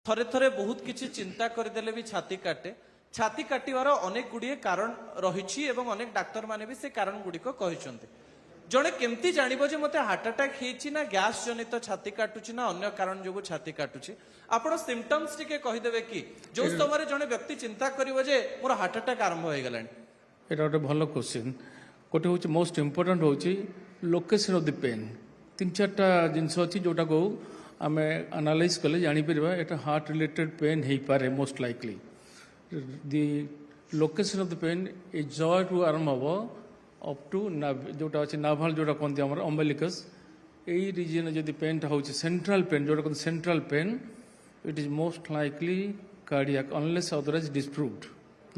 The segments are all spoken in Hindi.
थरे थरे बहुत किसी चिंता करदेले भी छाती काटिवार अनेक गुड़िए कारण रही अनेक डाक्तर माने भी से कारण गुड़िक कहते जड़े केमती जानव जे मते हार्ट अटैक होती ना गैस जनित छाती काटुची ना अन्य कारण जो छाती काटुची आपण सिम्पटम्स टिके कहीदेवे कि जो समय जड़े व्यक्ति चिंता करिवो जे मोर हार्ट अटैक आरंभ हो गलानी এটা গোটে ভালো কোশ্চিন গোটে হচ্ছে মোস্ট ইম্পর্টাট হচ্ছে লোকেশন অফ দি পেন তিন চারটা জিনিস অছি যেটা আমি আনালাইজ কলে জাঁপারা এটা হার্ট রিলেটেড পেন হয়ে most likely the location of the pain এই জয় টু আরম্ভ হব অপ টু যেটা আছে নাভাল যেটা কহতে আমার অম্বালিকাস এই রিজনে যদি পেনটা হচ্ছে সেন্ট্রাল পেন যেটা কহতে central pain it is most likely cardiac unless otherwise disproved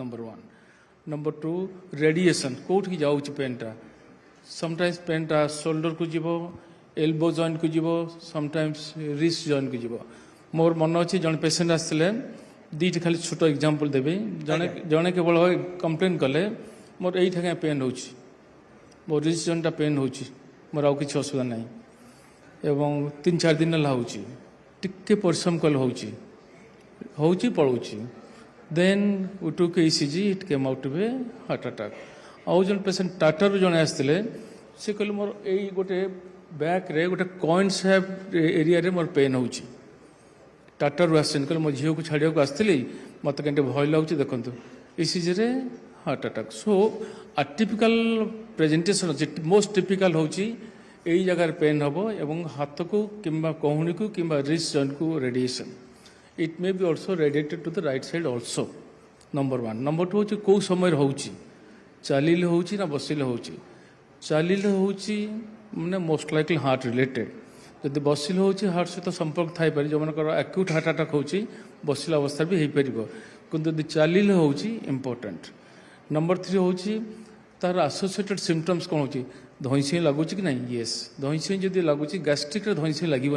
number one number two radiation कौट जाऊँ पेनटा समटाइम्स पेनटा शोल्डर को जीव एल्बो जॉइंट को जीव समटाइम्स रिस्ट जॉइंट को जीव मोर मन अच्छे जन पेसेंट आसते दीट खाली छोट एग्जांपल देवी जड़े जड़े केवल कंप्लेन कले मोर यही पेन हो मोर रिस्ट जॉइंटा पेन हो मोर आउ कि असुविधा ना एवं 3-4 दिन टे परिश्रम कल हो पड़ोची then we took ECG it came out to be heart attack आउ जन पेसेंट टाटा जड़े आसते से कहले मोर यही गोटे बैक रे गोटे कॉइन शेप एरिया रे मोर पेन हो टाटा आसन कहले मो झील को छाड़िया को आसती मत कहीं भय लगुच देखो ECG रे हार्ट अटैक सो आटिपिकल प्रेजेंटेशन अच्छे मोस्ट टिपिकल हूँ यही जगार पेन हम एवं हाथ को कि कहूनी को कि रिस्ट जॉइंट को radiation it may be also radiated to the right side also number one number two हूँ कौ समय हो चलिले हो ना बसिले हो चलिले हो मैंने मोस्ट लाइकली हार्ट रिलेटेड जब बसिले हो हार्ट सहित संपर्क थाई पारे जो मनकर एक्यूट हार्ट अटैक हो बसिला अवस्था भी हो पार कि चलिले हो इम्पोर्टेंट नंबर थ्री हूँ तार आसोसिएटेड सिम्पटम्स कौन हो धईसी लगुच कि ना येस धईसी जब लगुच गैस्ट्रिक धईसी लगे